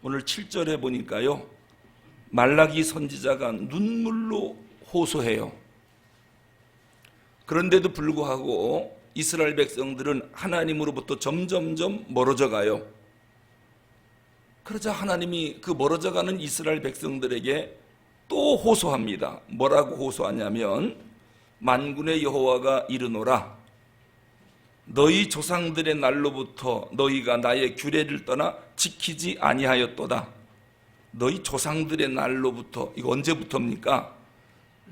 오늘 7절에 보니까요, 말라기 선지자가 눈물로 호소해요. 그런데도 불구하고 이스라엘 백성들은 하나님으로부터 점점점 멀어져 가요. 그러자 하나님이 그 멀어져가는 이스라엘 백성들에게 또 호소합니다. 뭐라고 호소하냐면, 만군의 여호와가 이르노라, 너희 조상들의 날로부터 너희가 나의 규례를 떠나 지키지 아니하였도다. 너희 조상들의 날로부터, 이거 언제부터입니까?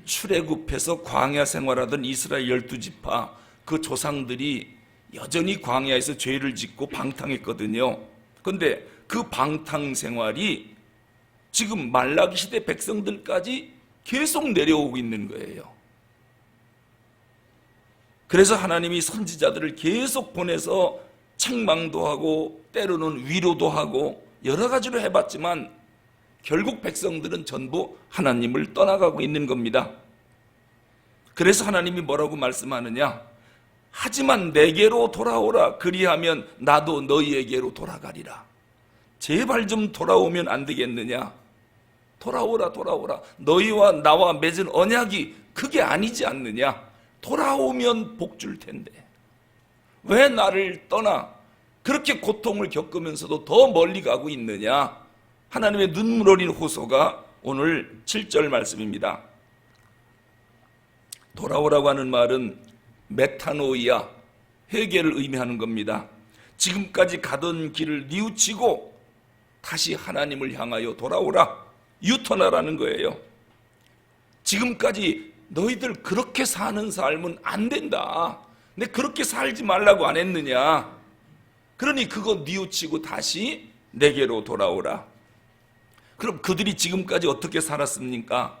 출애굽해서 광야 생활하던 이스라엘 12지파 그 조상들이 여전히 광야에서 죄를 짓고 방탕했거든요. 그런데 그 방탕 생활이 지금 말라기 시대 백성들까지 계속 내려오고 있는 거예요. 그래서 하나님이 선지자들을 계속 보내서 책망도 하고 때로는 위로도 하고 여러 가지로 해봤지만 결국 백성들은 전부 하나님을 떠나가고 있는 겁니다. 그래서 하나님이 뭐라고 말씀하느냐? 하지만 내게로 돌아오라. 그리하면 나도 너희에게로 돌아가리라. 제발 좀 돌아오면 안 되겠느냐? 돌아오라, 돌아오라. 너희와 나와 맺은 언약이 그게 아니지 않느냐? 돌아오면 복 줄 텐데 왜 나를 떠나 그렇게 고통을 겪으면서도 더 멀리 가고 있느냐? 하나님의 눈물 어린 호소가 오늘 7절 말씀입니다. 돌아오라고 하는 말은 메타노이아, 회개를 의미하는 겁니다. 지금까지 가던 길을 뉘우치고 다시 하나님을 향하여 돌아오라, 유턴하라는 거예요. 지금까지 너희들 그렇게 사는 삶은 안 된다. 근데 그렇게 살지 말라고 안 했느냐? 그러니 그거 뉘우치고 다시 내게로 돌아오라. 그럼 그들이 지금까지 어떻게 살았습니까?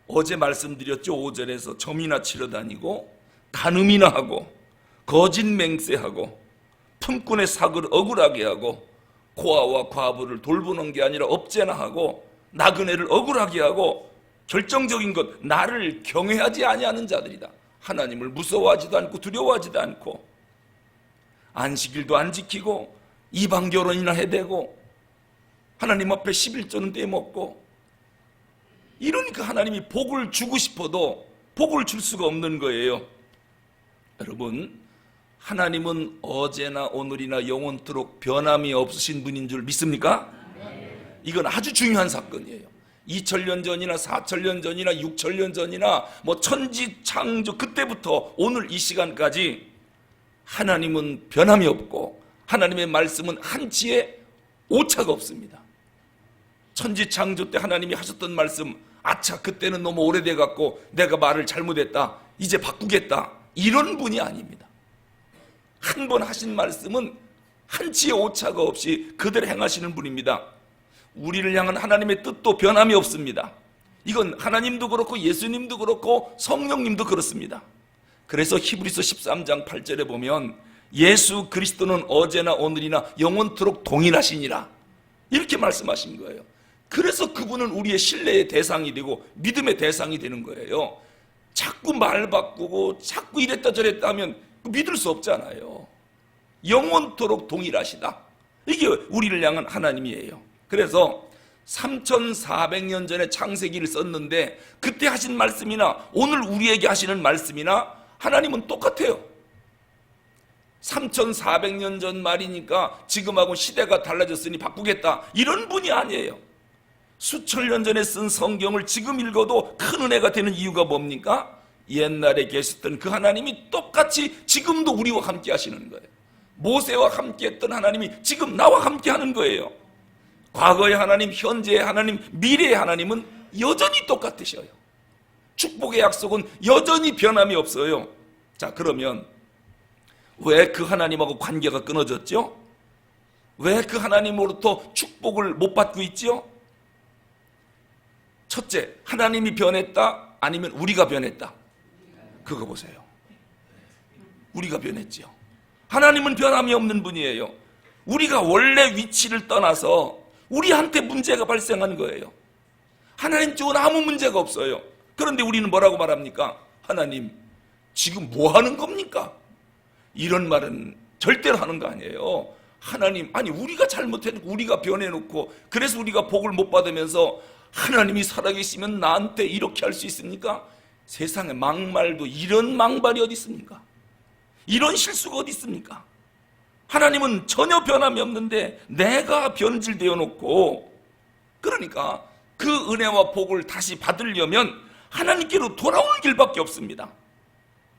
어제 말씀드렸죠. 5절에서 점이나 치러 다니고 간음이나 하고 거짓 맹세하고 품꾼의 삭을 억울하게 하고 고아와 과부를 돌보는 게 아니라 업제나 하고 나그네를 억울하게 하고 결정적인 것, 나를 경외하지 아니하는 자들이다. 하나님을 무서워하지도 않고 두려워하지도 않고 안식일도 안 지키고 이방 결혼이나 해대고 하나님 앞에 11조는 떼먹고 이러니까 하나님이 복을 주고 싶어도 복을 줄 수가 없는 거예요. 여러분, 하나님은 어제나 오늘이나 영원토록 변함이 없으신 분인 줄 믿습니까? 이건 아주 중요한 사건이에요. 2000년 전이나 4000년 전이나 6000년 전이나 뭐 천지창조 그때부터 오늘 이 시간까지 하나님은 변함이 없고 하나님의 말씀은 한치의 오차가 없습니다. 천지창조 때 하나님이 하셨던 말씀, 아차 그때는 너무 오래돼 갖고 내가 말을 잘못했다, 이제 바꾸겠다, 이런 분이 아닙니다. 한 번 하신 말씀은 한치의 오차가 없이 그대로 행하시는 분입니다. 우리를 향한 하나님의 뜻도 변함이 없습니다. 이건 하나님도 그렇고 예수님도 그렇고 성령님도 그렇습니다. 그래서 히브리서 13장 8절에 보면 예수 그리스도는 어제나 오늘이나 영원토록 동일하시니라, 이렇게 말씀하신 거예요. 그래서 그분은 우리의 신뢰의 대상이 되고 믿음의 대상이 되는 거예요. 자꾸 말 바꾸고 자꾸 이랬다 저랬다 하면 믿을 수 없잖아요. 영원토록 동일하시다, 이게 우리를 향한 하나님이에요. 그래서 3400년 전에 창세기를 썼는데 그때 하신 말씀이나 오늘 우리에게 하시는 말씀이나 하나님은 똑같아요. 3400년 전 말이니까 지금하고 시대가 달라졌으니 바꾸겠다, 이런 분이 아니에요. 수천 년 전에 쓴 성경을 지금 읽어도 큰 은혜가 되는 이유가 뭡니까? 옛날에 계셨던 그 하나님이 똑같이 지금도 우리와 함께 하시는 거예요. 모세와 함께 했던 하나님이 지금 나와 함께 하는 거예요. 과거의 하나님, 현재의 하나님, 미래의 하나님은 여전히 똑같으셔요. 축복의 약속은 여전히 변함이 없어요. 자, 그러면 왜 그 하나님하고 관계가 끊어졌죠? 왜 그 하나님으로부터 축복을 못 받고 있죠? 첫째, 하나님이 변했다, 아니면 우리가 변했다? 그거 보세요. 우리가 변했죠. 하나님은 변함이 없는 분이에요. 우리가 원래 위치를 떠나서 우리한테 문제가 발생한 거예요. 하나님 쪽은 아무 문제가 없어요. 그런데 우리는 뭐라고 말합니까? 하나님, 지금 뭐 하는 겁니까? 이런 말은 절대로 하는 거 아니에요. 하나님, 아니 우리가 잘못해놓고 우리가 변해놓고 그래서 우리가 복을 못 받으면서 하나님이 살아계시면 나한테 이렇게 할 수 있습니까? 세상에 막말도 이런 망발이 어디 있습니까? 이런 실수가 어디 있습니까? 하나님은 전혀 변함이 없는데 내가 변질되어 놓고, 그러니까 그 은혜와 복을 다시 받으려면 하나님께로 돌아오는 길밖에 없습니다.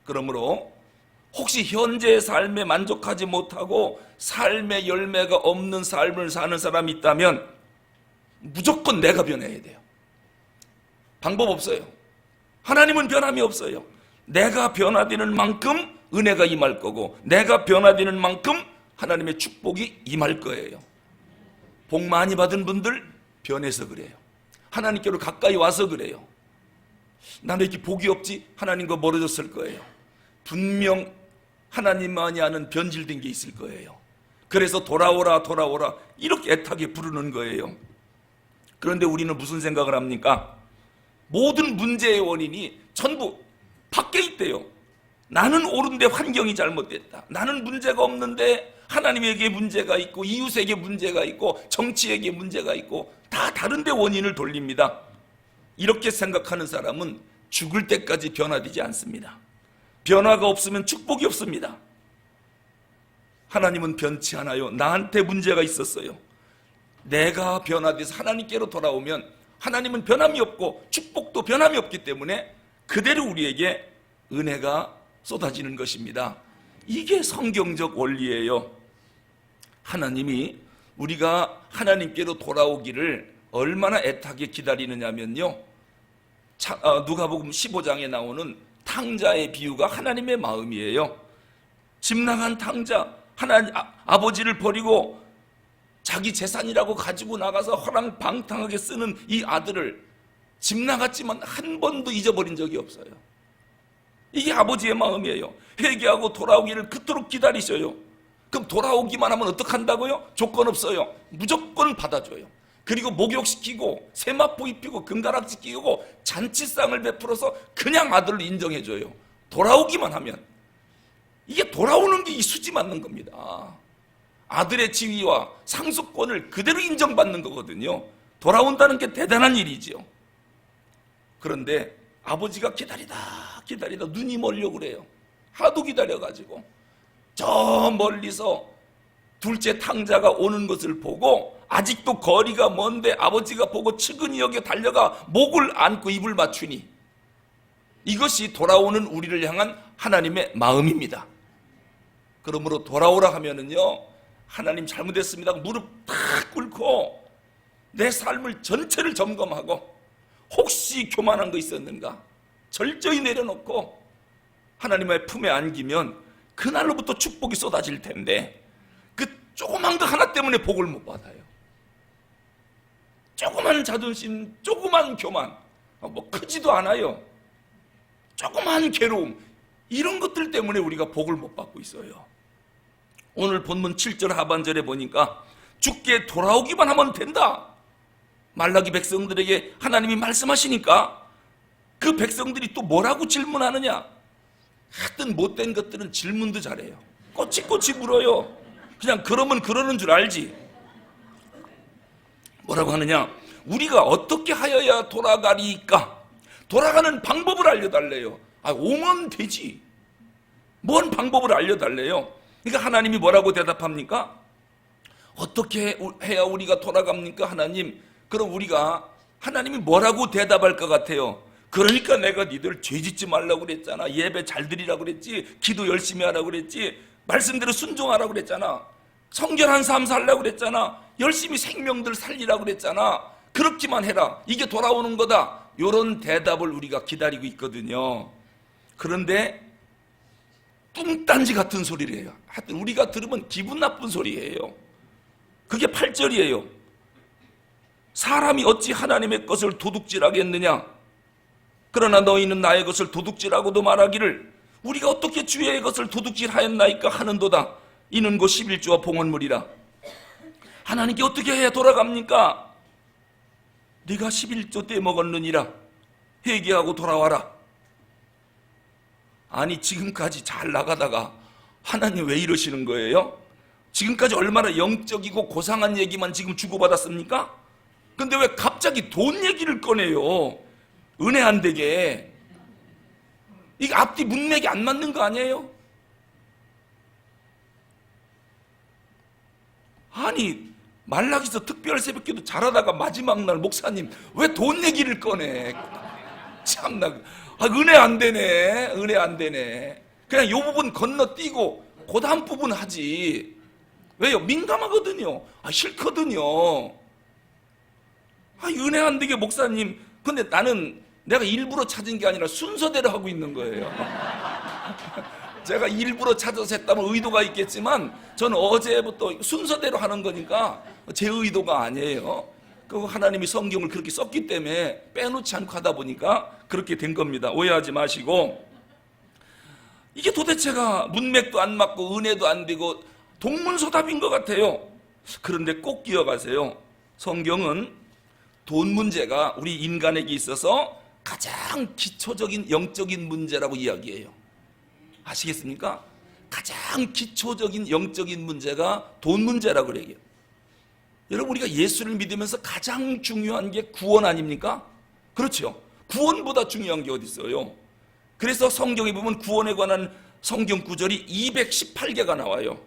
그러므로 혹시 현재의 삶에 만족하지 못하고 삶의 열매가 없는 삶을 사는 사람이 있다면 무조건 내가 변해야 돼요. 방법 없어요. 하나님은 변함이 없어요. 내가 변화되는 만큼 은혜가 임할 거고, 내가 변화되는 만큼 하나님의 축복이 임할 거예요. 복 많이 받은 분들 변해서 그래요. 하나님께로 가까이 와서 그래요. 나는 이렇게 복이 없지? 하나님과 멀어졌을 거예요. 분명 하나님만이 아는 변질된 게 있을 거예요. 그래서 돌아오라 돌아오라 이렇게 애타게 부르는 거예요. 그런데 우리는 무슨 생각을 합니까? 모든 문제의 원인이 전부 밖에 있대요. 나는 옳은데 환경이 잘못됐다. 나는 문제가 없는데 하나님에게 문제가 있고, 이웃에게 문제가 있고, 정치에게 문제가 있고, 다 다른데 원인을 돌립니다. 이렇게 생각하는 사람은 죽을 때까지 변화되지 않습니다. 변화가 없으면 축복이 없습니다. 하나님은 변치 않아요. 나한테 문제가 있었어요. 내가 변화돼서 하나님께로 돌아오면 하나님은 변함이 없고 축복도 변함이 없기 때문에 그대로 우리에게 은혜가 쏟아지는 것입니다. 이게 성경적 원리예요. 하나님이 우리가 하나님께로 돌아오기를 얼마나 애타게 기다리느냐면요, 누가복음 15장에 나오는 탕자의 비유가 하나님의 마음이에요. 집 나간 탕자, 아버지를 버리고 자기 재산이라고 가지고 나가서 허랑방탕하게 쓰는 이 아들을 집 나갔지만 한 번도 잊어버린 적이 없어요. 이게 아버지의 마음이에요. 회개하고 돌아오기를 그토록 기다리셔요. 그럼 돌아오기만 하면 어떡한다고요? 조건 없어요. 무조건 받아줘요. 그리고 목욕시키고 세마포 입히고 금가락지 끼우고 잔치상을 베풀어서 그냥 아들을 인정해줘요. 돌아오기만 하면. 이게 돌아오는 게 이 수지 맞는 겁니다. 아들의 지위와 상속권을 그대로 인정받는 거거든요. 돌아온다는 게 대단한 일이지요. 그런데 아버지가 기다리다 눈이 멀려 그래요. 하도 기다려가지고 저 멀리서 둘째 탕자가 오는 것을 보고 아직도 거리가 먼데 아버지가 보고 측은히 여겨 달려가 목을 안고 입을 맞추니, 이것이 돌아오는 우리를 향한 하나님의 마음입니다. 그러므로 돌아오라 하면은요, 하나님 잘못했습니다 무릎 탁 꿇고 내 삶을 전체를 점검하고 혹시 교만한 거 있었는가 철저히 내려놓고 하나님의 품에 안기면 그날로부터 축복이 쏟아질 텐데, 그 조그만 거 하나 때문에 복을 못 받아요. 조그만 자존심, 조그만 교만, 뭐 크지도 않아요. 조그만 괴로움, 이런 것들 때문에 우리가 복을 못 받고 있어요. 오늘 본문 7절 하반절에 보니까 주께 돌아오기만 하면 된다, 말라기 백성들에게 하나님이 말씀하시니까 그 백성들이 또 뭐라고 질문하느냐? 하여튼 못된 것들은 질문도 잘해요. 꼬치꼬치 물어요. 그냥 그러면 그러는 줄 알지. 뭐라고 하느냐? 우리가 어떻게 하여야 돌아가리까? 돌아가는 방법을 알려달래요. 오면 되지. 뭔 방법을 알려달래요? 그러니까 하나님이 뭐라고 대답합니까? 어떻게 해야 우리가 돌아갑니까? 하나님. 그럼 우리가 하나님이 뭐라고 대답할 것 같아요? 그러니까 내가 니들 죄 짓지 말라고 그랬잖아. 예배 잘 드리라고 그랬지. 기도 열심히 하라고 그랬지. 말씀대로 순종하라고 그랬잖아. 성결한 삶 살라고 그랬잖아. 열심히 생명들 살리라고 그랬잖아. 그렇게만 해라. 이게 돌아오는 거다. 이런 대답을 우리가 기다리고 있거든요. 그런데 뚱딴지 같은 소리를 해요. 하여튼 우리가 들으면 기분 나쁜 소리예요. 그게 8절이에요. 사람이 어찌 하나님의 것을 도둑질하겠느냐? 그러나 너희는 나의 것을 도둑질하고도 말하기를 우리가 어떻게 주의 것을 도둑질하였나이까 하는도다. 이는 곧 11조와 봉헌물이라. 하나님께 어떻게 해야 돌아갑니까? 네가 11조 때 먹었느니라. 회개하고 돌아와라. 아니 지금까지 잘 나가다가 하나님 왜 이러시는 거예요? 지금까지 얼마나 영적이고 고상한 얘기만 지금 주고받았습니까? 근데 왜 갑자기 돈 얘기를 꺼내요? 은혜 안 되게. 이게 앞뒤 문맥이 안 맞는 거 아니에요? 아니, 말라기서 특별 새벽기도 잘하다가 마지막 날 목사님 왜 돈 얘기를 꺼내? 참나, 은혜 안 되네. 은혜 안 되네. 그냥 이 부분 건너뛰고 그 다음 부분 하지. 왜요? 민감하거든요. 싫거든요. 은혜 안 되게 목사님. 근데 나는 내가 일부러 찾은 게 아니라 순서대로 하고 있는 거예요. 제가 일부러 찾아서 했다면 의도가 있겠지만 저는 어제부터 순서대로 하는 거니까 제 의도가 아니에요. 그 하나님이 성경을 그렇게 썼기 때문에 빼놓지 않고 하다 보니까 그렇게 된 겁니다. 오해하지 마시고, 이게 도대체가 문맥도 안 맞고 은혜도 안 되고 동문서답인 것 같아요. 그런데 꼭 기억하세요. 성경은 돈 문제가 우리 인간에게 있어서 가장 기초적인 영적인 문제라고 이야기해요. 아시겠습니까? 가장 기초적인 영적인 문제가 돈 문제라고 그래요. 여러분, 우리가 예수를 믿으면서 가장 중요한 게 구원 아닙니까? 그렇죠. 구원보다 중요한 게 어디 있어요? 그래서 성경에 보면 구원에 관한 성경 구절이 218개가 나와요.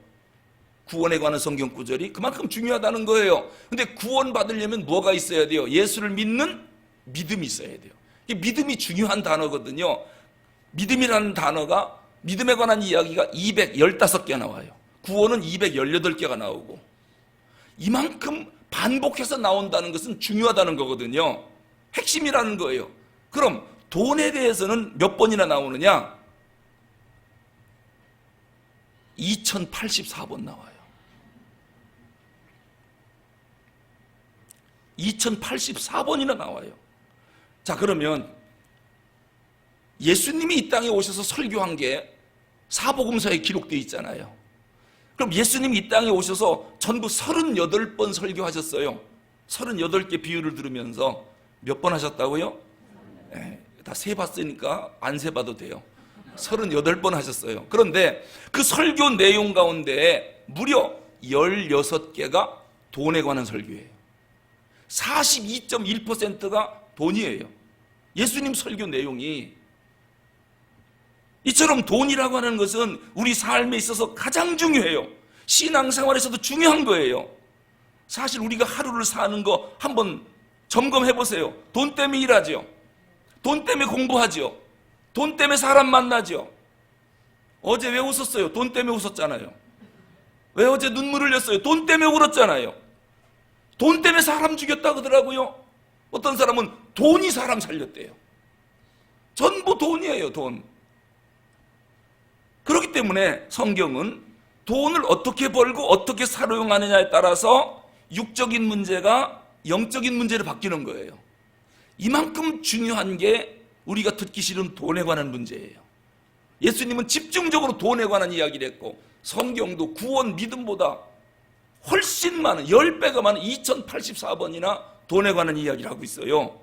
구원에 관한 성경 구절이 그만큼 중요하다는 거예요. 근데 구원 받으려면 뭐가 있어야 돼요? 예수를 믿는 믿음이 있어야 돼요. 이 믿음이 중요한 단어거든요. 믿음이라는 단어가, 믿음에 관한 이야기가 215개 나와요. 구원은 218개가 나오고, 이만큼 반복해서 나온다는 것은 중요하다는 거거든요. 핵심이라는 거예요. 그럼 돈에 대해서는 몇 번이나 나오느냐? 2084번 나와요. 2084번이나 나와요. 자, 그러면 예수님이 이 땅에 오셔서 설교한 게 사복음서에 기록되어 있잖아요. 그럼 예수님이 이 땅에 오셔서 전부 38번 설교하셨어요. 38개 비유를 들으면서 몇 번 하셨다고요? 다 세봤으니까 안 세봐도 돼요. 38번 하셨어요. 그런데 그 설교 내용 가운데 무려 16개가 돈에 관한 설교예요. 42.1%가 돈이에요. 예수님 설교 내용이. 이처럼 돈이라고 하는 것은 우리 삶에 있어서 가장 중요해요. 신앙생활에서도 중요한 거예요. 사실 우리가 하루를 사는 거 한번 점검해 보세요. 돈 때문에 일하죠. 돈 때문에 공부하죠. 돈 때문에 사람 만나죠. 어제 왜 웃었어요? 돈 때문에 웃었잖아요. 왜 어제 눈물 흘렸어요? 돈 때문에 울었잖아요. 돈 때문에 사람 죽였다 그러더라고요. 어떤 사람은 돈이 사람 살렸대요. 전부 돈이에요, 돈. 그렇기 때문에 성경은 돈을 어떻게 벌고 어떻게 사용하느냐에 따라서 육적인 문제가 영적인 문제로 바뀌는 거예요. 이만큼 중요한 게 우리가 듣기 싫은 돈에 관한 문제예요. 예수님은 집중적으로 돈에 관한 이야기를 했고, 성경도 구원 믿음보다 훨씬 많은 10배가 많은 2084번이나 돈에 관한 이야기를 하고 있어요.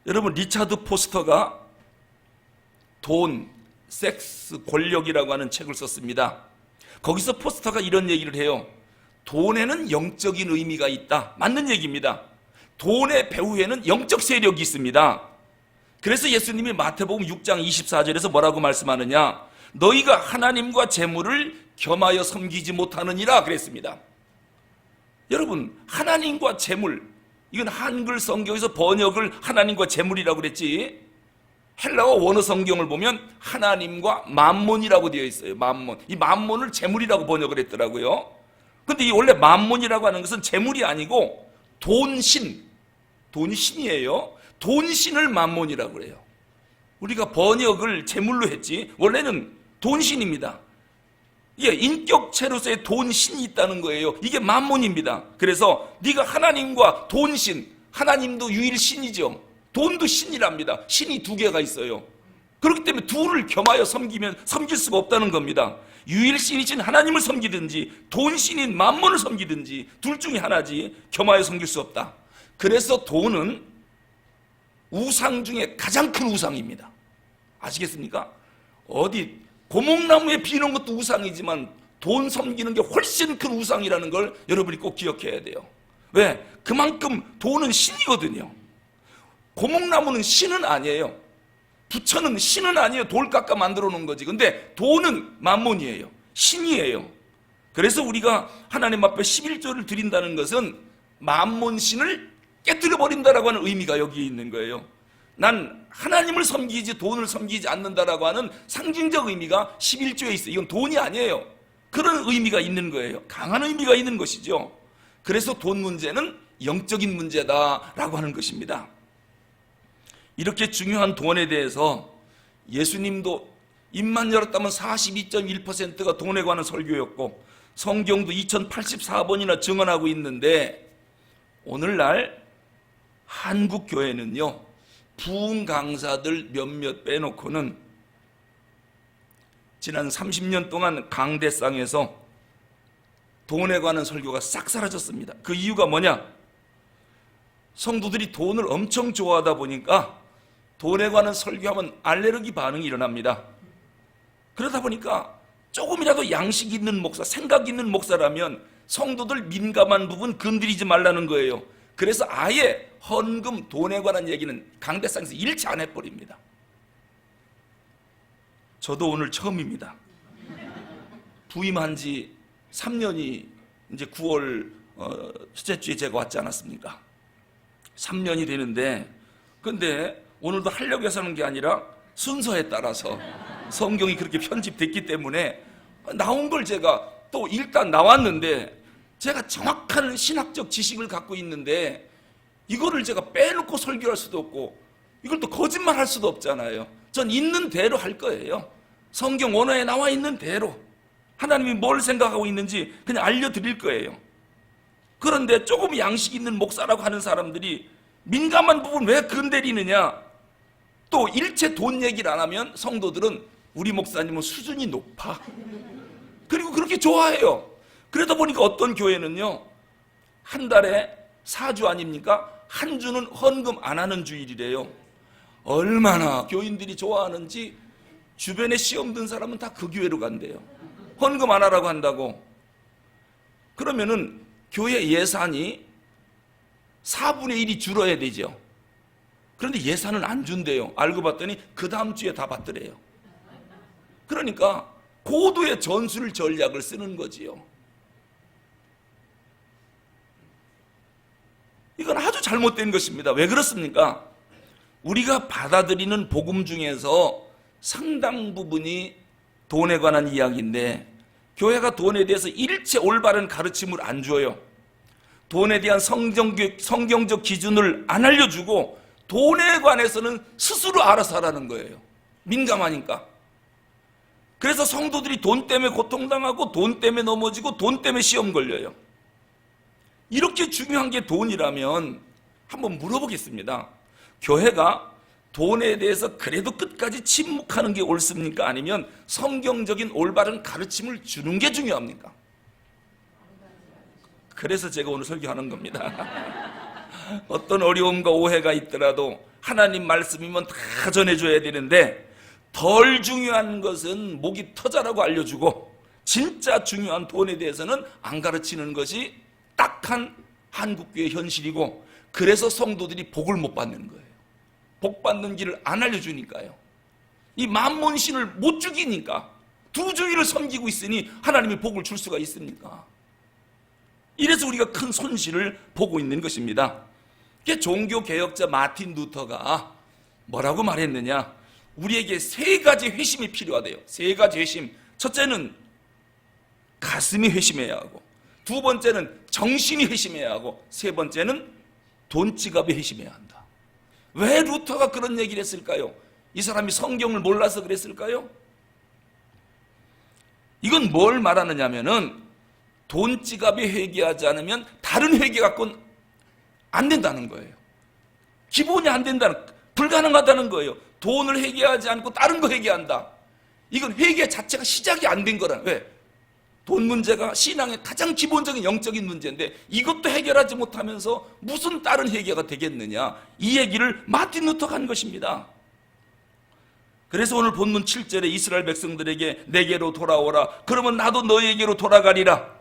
여러분, 리차드 포스터가 돈, 섹스, 권력이라고 하는 책을 썼습니다. 거기서 포스터가 이런 얘기를 해요. 돈에는 영적인 의미가 있다. 맞는 얘기입니다. 돈의 배후에는 영적 세력이 있습니다. 그래서 예수님이 마태복음 6장 24절에서 뭐라고 말씀하느냐? 너희가 하나님과 재물을 겸하여 섬기지 못하느니라 그랬습니다. 여러분, 하나님과 재물, 이건 한글 성경에서 번역을 하나님과 재물이라고 그랬지, 헬라어 원어 성경을 보면 하나님과 만몬이라고 되어 있어요. 만몬. 이 만몬을 재물이라고 번역을 했더라고요. 근데 이 원래 만몬이라고 하는 것은 재물이 아니고 돈신, 돈이 신이에요. 돈신을 만몬이라고 그래요. 우리가 번역을 재물로 했지 원래는 돈신입니다. 이게 인격체로서의 돈신이 있다는 거예요. 이게 만몬입니다. 그래서 네가 하나님과 돈신, 하나님도 유일신이죠. 돈도 신이랍니다. 신이 두 개가 있어요. 그렇기 때문에 둘을 겸하여 섬길 수가 없다는 겁니다. 유일신이신 하나님을 섬기든지 돈신인 만몬을 섬기든지 둘 중에 하나지 겸하여 섬길 수 없다. 그래서 돈은 우상 중에 가장 큰 우상입니다. 아시겠습니까? 어디 고목나무에 비는 것도 우상이지만 돈 섬기는 게 훨씬 큰 우상이라는 걸 여러분이 꼭 기억해야 돼요. 왜? 그만큼 돈은 신이거든요. 고목나무는 신은 아니에요. 부처는 신은 아니에요. 돌 깎아 만들어 놓은 거지. 근데 돈은 만몬이에요. 신이에요. 그래서 우리가 하나님 앞에 11조를 드린다는 것은 만몬신을 깨뜨려 버린다라고 하는 의미가 여기에 있는 거예요. 난 하나님을 섬기지 돈을 섬기지 않는다라고 하는 상징적 의미가 11조에 있어요. 이건 돈이 아니에요. 그런 의미가 있는 거예요. 강한 의미가 있는 것이죠. 그래서 돈 문제는 영적인 문제다라고 하는 것입니다. 이렇게 중요한 돈에 대해서 예수님도 입만 열었다면 42.1%가 돈에 관한 설교였고 성경도 2084번이나 증언하고 있는데 오늘날 한국 교회는요, 부흥 강사들 몇몇 빼놓고는 지난 30년 동안 강대상에서 돈에 관한 설교가 싹 사라졌습니다. 그 이유가 뭐냐? 성도들이 돈을 엄청 좋아하다 보니까 돈에 관한 설교하면 알레르기 반응이 일어납니다. 그러다 보니까 조금이라도 양식 있는 목사, 생각 있는 목사라면 성도들 민감한 부분 건드리지 말라는 거예요. 그래서 아예 헌금, 돈에 관한 얘기는 강대상에서 일치 안 해버립니다. 저도 오늘 처음입니다. 부임한 지 3년이 이제 9월 첫째 주에 제가 왔지 않았습니까? 3년이 되는데, 근데 오늘도 하려고 해서 하는 게 아니라 순서에 따라서 성경이 그렇게 편집됐기 때문에 나온 걸 제가 또 일단 나왔는데, 제가 정확한 신학적 지식을 갖고 있는데 이거를 제가 빼놓고 설교할 수도 없고 이걸 또 거짓말할 수도 없잖아요. 전 있는 대로 할 거예요. 성경 원어에 나와 있는 대로 하나님이 뭘 생각하고 있는지 그냥 알려드릴 거예요. 그런데 조금 양식 있는 목사라고 하는 사람들이 민감한 부분 왜 건드리느냐, 또 일체 돈 얘기를 안 하면 성도들은 우리 목사님은 수준이 높아, 그리고 그렇게 좋아해요. 그러다 보니까 어떤 교회는요, 한 달에 4주 아닙니까? 한 주는 헌금 안 하는 주일이래요. 얼마나 교인들이 좋아하는지 주변에 시험 든 사람은 다 그 교회로 간대요. 헌금 안 하라고 한다고. 그러면은 교회 예산이 4분의 1이 줄어야 되죠. 그런데 예산을 안 준대요. 알고 봤더니 그 다음 주에 다 받더래요. 그러니까 고도의 전술 전략을 쓰는 거지요. 이건 아주 잘못된 것입니다. 왜 그렇습니까? 우리가 받아들이는 복음 중에서 상당 부분이 돈에 관한 이야기인데 교회가 돈에 대해서 일체 올바른 가르침을 안 줘요. 돈에 대한 성경적 기준을 안 알려주고 돈에 관해서는 스스로 알아서 하라는 거예요. 민감하니까. 그래서 성도들이 돈 때문에 고통당하고 돈 때문에 넘어지고 돈 때문에 시험 걸려요. 이렇게 중요한 게 돈이라면 한번 물어보겠습니다. 교회가 돈에 대해서 그래도 끝까지 침묵하는 게 옳습니까? 아니면 성경적인 올바른 가르침을 주는 게 중요합니까? 그래서 제가 오늘 설교하는 겁니다. 어떤 어려움과 오해가 있더라도 하나님 말씀이면 다 전해줘야 되는데 덜 중요한 것은 목이 터자라고 알려주고 진짜 중요한 돈에 대해서는 안 가르치는 것이 딱한 한국교회 현실이고, 그래서 성도들이 복을 못 받는 거예요. 복 받는 길을 안 알려주니까요. 이 만몬신을 못 죽이니까. 두 주일을 섬기고 있으니 하나님이 복을 줄 수가 있습니까? 이래서 우리가 큰 손실을 보고 있는 것입니다. 종교개혁자 마틴 루터가 뭐라고 말했느냐, 우리에게 세 가지 회심이 필요하대요. 세 가지 회심. 첫째는 가슴이 회심해야 하고, 두 번째는 정신이 회심해야 하고, 세 번째는 돈지갑이 회심해야 한다. 왜 루터가 그런 얘기를 했을까요? 이 사람이 성경을 몰라서 그랬을까요? 이건 뭘 말하느냐면은 돈지갑이 회개하지 않으면 다른 회개 갖고는 안 된다는 거예요. 기본이 안 된다는, 불가능하다는 거예요. 돈을 회개하지 않고 다른 거 회개한다. 이건 회개 자체가 시작이 안 된 거라. 왜? 돈 문제가 신앙의 가장 기본적인 영적인 문제인데 이것도 해결하지 못하면서 무슨 다른 회개가 되겠느냐, 이 얘기를 마틴 루터가 한 것입니다. 그래서 오늘 본문 7절에 이스라엘 백성들에게 내게로 돌아오라. 그러면 나도 너희에게로 돌아가리라.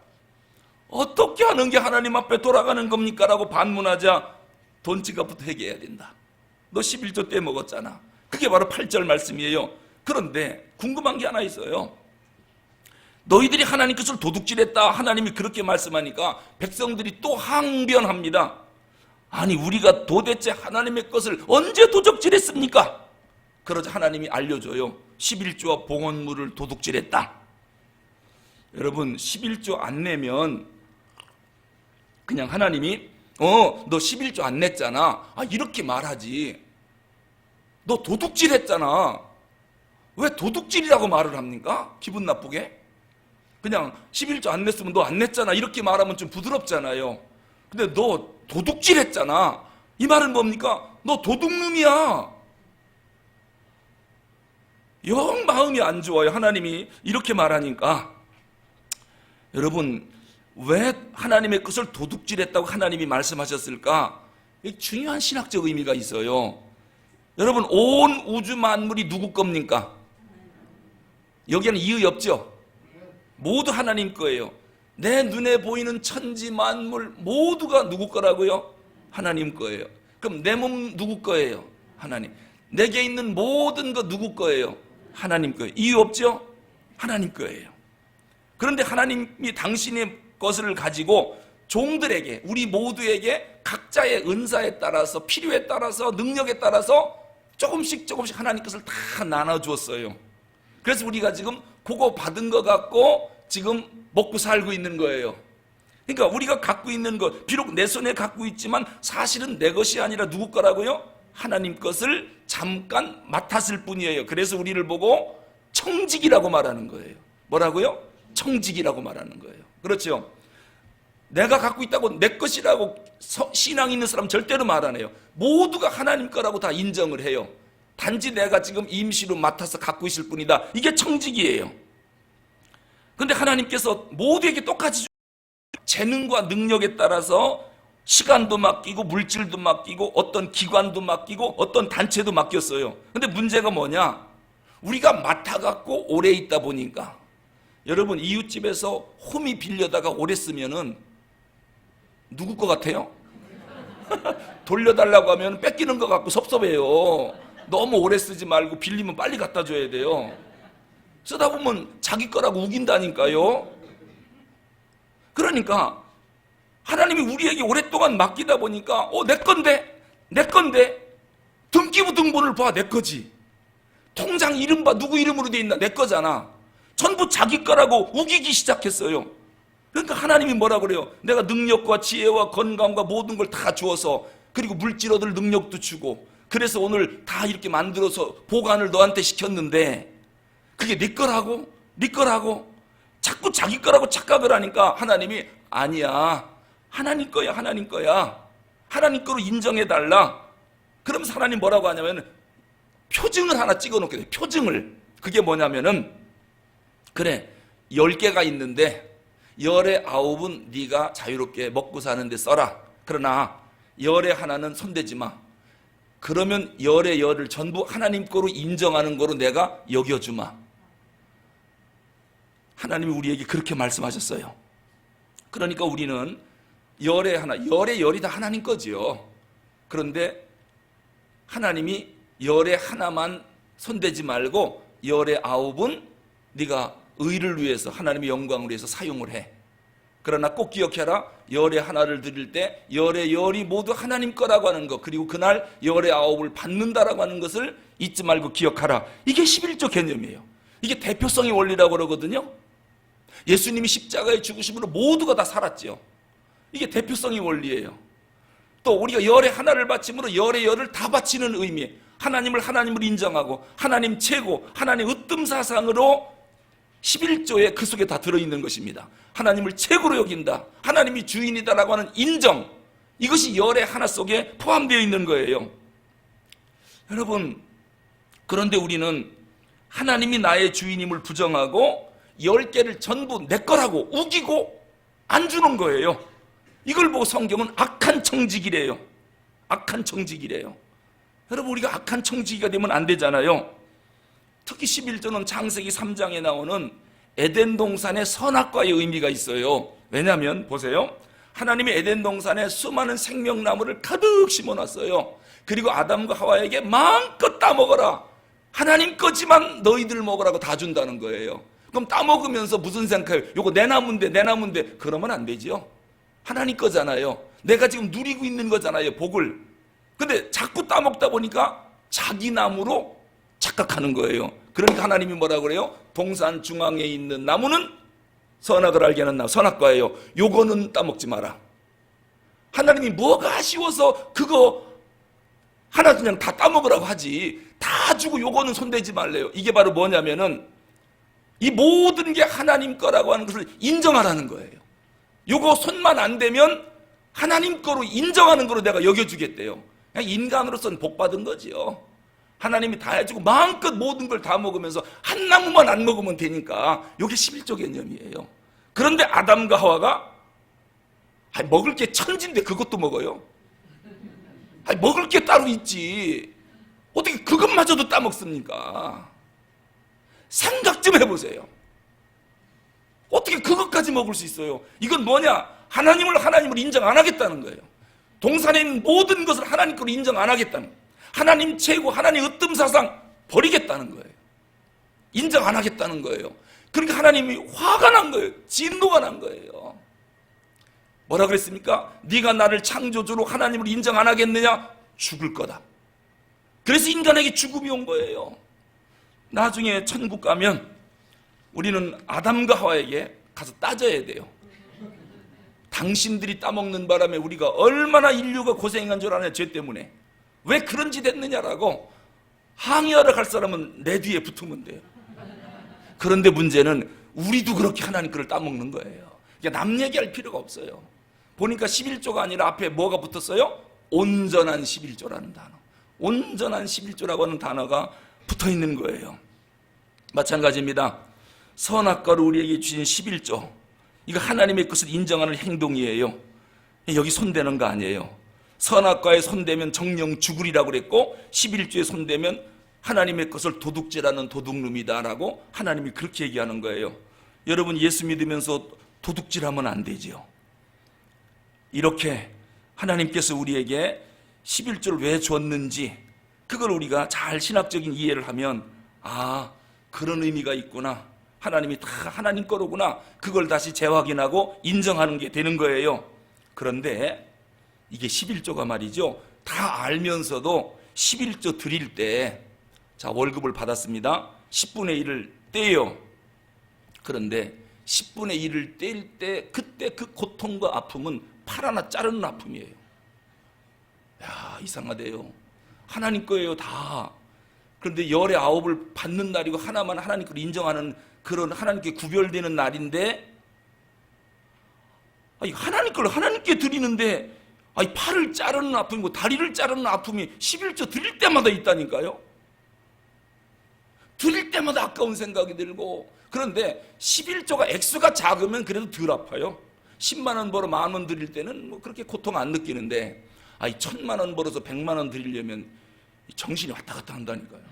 어떻게 하는 게 하나님 앞에 돌아가는 겁니까? 라고 반문하자 돈 지갑부터 회개해야 된다. 너 11조 때 먹었잖아. 그게 바로 8절 말씀이에요. 그런데 궁금한 게 하나 있어요. 너희들이 하나님 것을 도둑질했다. 하나님이 그렇게 말씀하니까 백성들이 또 항변합니다. 아니, 우리가 도대체 하나님의 것을 언제 도둑질했습니까? 그러자 하나님이 알려줘요. 11조와 봉헌물을 도둑질했다. 여러분, 11조 안 내면 그냥 하나님이 너 11조 안 냈잖아. 이렇게 말하지. 너 도둑질했잖아. 왜 도둑질이라고 말을 합니까? 기분 나쁘게? 그냥 11조 안 냈으면 너 안 냈잖아. 이렇게 말하면 좀 부드럽잖아요. 근데 너 도둑질했잖아. 이 말은 뭡니까? 너 도둑놈이야. 영 마음이 안 좋아요. 하나님이 이렇게 말하니까. 여러분, 왜 하나님의 것을 도둑질했다고 하나님이 말씀하셨을까? 중요한 신학적 의미가 있어요. 여러분, 온 우주 만물이 누구 겁니까? 여기에는 이의 없죠? 모두 하나님 거예요. 내 눈에 보이는 천지 만물 모두가 누구 거라고요? 하나님 거예요. 그럼 내 몸 누구 거예요? 하나님. 내게 있는 모든 거 누구 거예요? 하나님 거예요. 이유 없죠? 하나님 거예요. 그런데 하나님이 당신의 것을 가지고 종들에게, 우리 모두에게 각자의 은사에 따라서, 필요에 따라서, 능력에 따라서 조금씩 하나님 것을 다 나눠주었어요. 그래서 우리가 지금 그거 받은 거 갖고 지금 먹고 살고 있는 거예요. 그러니까 우리가 갖고 있는 것, 비록 내 손에 갖고 있지만 사실은 내 것이 아니라 누구 거라고요? 하나님 것을 잠깐 맡았을 뿐이에요. 그래서 우리를 보고 청직이라고 말하는 거예요. 뭐라고요? 청직이라고 말하는 거예요. 그렇죠? 내가 갖고 있다고 내 것이라고 신앙 있는 사람 절대로 말 안 해요. 모두가 하나님 거라고 다 인정을 해요. 단지 내가 지금 임시로 맡아서 갖고 있을 뿐이다. 이게 청직이에요. 그런데 하나님께서 모두에게 똑같이 재능과 능력에 따라서 시간도 맡기고 물질도 맡기고 어떤 기관도 맡기고 어떤 단체도 맡겼어요. 근데 문제가 뭐냐? 우리가 맡아갖고 오래 있다 보니까, 여러분, 이웃집에서 홈이 빌려다가 오래 쓰면은 누구 거 같아요? 돌려달라고 하면 뺏기는 거 같고 섭섭해요. 너무 오래 쓰지 말고 빌리면 빨리 갖다 줘야 돼요. 쓰다 보면 자기 거라고 우긴다니까요. 그러니까 하나님이 우리에게 오랫동안 맡기다 보니까 내 건데 등기부등본을 봐, 내 거지. 통장 이름 봐, 누구 이름으로 돼 있나, 내 거잖아. 전부 자기 거라고 우기기 시작했어요. 그러니까 하나님이 뭐라 그래요? 내가 능력과 지혜와 건강과 모든 걸 다 주어서, 그리고 물질 얻을 능력도 주고, 그래서 오늘 다 이렇게 만들어서 보관을 너한테 시켰는데 그게 네 거라고? 네 거라고? 자꾸 자기 거라고 착각을 하니까 하나님이 아니야, 하나님 거야, 하나님 거야, 하나님 거로 인정해달라. 그러면서 하나님 뭐라고 하냐면 표징을 하나 찍어놓게 돼요. 표징을. 그게 뭐냐면은, 그래, 10개가 있는데 열의 9은 네가 자유롭게 먹고 사는데 써라. 그러나 열의 하나는 손대지 마. 그러면 열의 열을 전부 하나님 거로 인정하는 거로 내가 여겨주마. 하나님이 우리에게 그렇게 말씀하셨어요. 그러니까 우리는 열의 하나, 열의 열이 다 하나님 거지요. 그런데 하나님이 열의 하나만 손대지 말고 열의 9은 네가 의를 위해서, 하나님의 영광을 위해서 사용을 해. 그러나 꼭 기억해라. 열의 하나를 드릴 때 열의 열이 모두 하나님 거라고 하는 것, 그리고 그날 열의 9을 받는다라고 하는 것을 잊지 말고 기억하라. 이게 11조 개념이에요. 이게 대표성의 원리라고 그러거든요. 예수님이 십자가에 죽으심으로 모두가 다 살았죠. 이게 대표성의 원리예요. 또 우리가 열의 하나를 바침으로 열의 열을 다 바치는 의미, 하나님을 하나님으로 인정하고 하나님 최고, 하나님 으뜸 사상으로 11조에 그 속에 다 들어있는 것입니다. 하나님을 최고로 여긴다, 하나님이 주인이다라고 하는 인정, 이것이 열의 하나 속에 포함되어 있는 거예요. 여러분, 그런데 우리는 하나님이 나의 주인임을 부정하고 10개를 전부 내 거라고 우기고 안 주는 거예요. 이걸 보고 성경은 악한 청지기래요. 악한 청지기래요. 여러분, 우리가 악한 청지기가 되면 안 되잖아요. 특히 11조는 창세기 3장에 나오는 에덴 동산의 선악과의 의미가 있어요. 왜냐하면 보세요. 하나님이 에덴 동산에 수많은 생명나무를 가득 심어놨어요. 그리고 아담과 하와에게 마음껏 따먹어라. 하나님 거지만 너희들 먹으라고 다 준다는 거예요. 그럼 따먹으면서 무슨 생각해요? 요거 내 나무인데 그러면 안 되지요. 하나님 거잖아요. 내가 지금 누리고 있는 거잖아요, 복을. 근데 자꾸 따먹다 보니까 자기 나무로 착각하는 거예요. 그러니까 하나님이 뭐라 그래요? 동산 중앙에 있는 나무는 선악을 알게 하는 나무, 선악과예요. 요거는 따먹지 마라. 하나님이 뭐가 아쉬워서 그거 하나 그냥 다 따먹으라고 하지, 다 주고 요거는 손대지 말래요. 이게 바로 뭐냐면은 이 모든 게 하나님 거라고 하는 것을 인정하라는 거예요. 요거 손만 안 대면 하나님 거로 인정하는 거로 내가 여겨주겠대요. 그냥 인간으로서는 복 받은 거지요. 하나님이 다 해주고 마음껏 모든 걸 다 먹으면서 한 나무만 안 먹으면 되니까 이게 11조 개념이에요. 그런데 아담과 하와가 먹을 게 천진데 그것도 먹어요. 먹을 게 따로 있지 어떻게 그것마저도 따먹습니까? 생각 좀 해보세요. 어떻게 그것까지 먹을 수 있어요? 이건 뭐냐? 하나님을 인정 안 하겠다는 거예요. 동산에 있는 모든 것을 하나님 거로 인정 안 하겠다는 거예요. 하나님 최고, 하나님 으뜸 사상 버리겠다는 거예요. 인정 안 하겠다는 거예요. 그러니까 하나님이 화가 난 거예요. 진노가 난 거예요. 뭐라 그랬습니까? 네가 나를 창조주로 하나님을 인정 안 하겠느냐? 죽을 거다. 그래서 인간에게 죽음이 온 거예요. 나중에 천국 가면 우리는 아담과 하와에게 가서 따져야 돼요. 당신들이 따먹는 바람에 우리가 얼마나 인류가 고생한 줄 아냐, 죄 때문에. 왜 그런 짓 했느냐라고 항의하러 갈 사람은 내 뒤에 붙으면 돼요. 그런데 문제는 우리도 그렇게 하나님 거를 따먹는 거예요. 그러니까 남 얘기할 필요가 없어요. 보니까 11조가 아니라 앞에 뭐가 붙었어요? 온전한 11조라는 단어. 온전한 11조라고 하는 단어가 붙어있는 거예요. 마찬가지입니다. 선악과로 우리에게 주신 11조, 이거 하나님의 것을 인정하는 행동이에요. 여기 손대는 거 아니에요. 선악과에 손대면 정령 죽으리라고 그랬고 11조에 손대면 하나님의 것을 도둑질하는 도둑놈이다라고 하나님이 그렇게 얘기하는 거예요. 여러분, 예수 믿으면서 도둑질하면 안 되죠. 이렇게 하나님께서 우리에게 11조를 왜 줬는지 그걸 우리가 잘 신학적인 이해를 하면, 아, 그런 의미가 있구나, 하나님이 다 하나님 거로구나, 그걸 다시 재확인하고 인정하는 게 되는 거예요. 그런데 이게 11조가 말이죠, 다 알면서도 11조 드릴 때, 자, 월급을 받았습니다. 10분의 1을 떼요. 그런데 10분의 1을 뗄 때 그때 그 고통과 아픔은 팔 하나 자르는 아픔이에요. 야, 이상하대요. 하나님 거예요, 다. 그런데 열의 9을 받는 날이고 하나만 하나님 걸 인정하는 그런 하나님께 구별되는 날인데, 아니, 하나님 걸 하나님께 드리는데, 아니, 팔을 자르는 아픔이고 다리를 자르는 아픔이 11조 드릴 때마다 있다니까요. 드릴 때마다 아까운 생각이 들고. 그런데 11조가 액수가 작으면 그래도 덜 아파요. 10만 원 벌어 1만 원 드릴 때는 뭐 그렇게 고통 안 느끼는데, 아니, 1,000만 원 벌어서 100만 원 드리려면 정신이 왔다 갔다 한다니까요.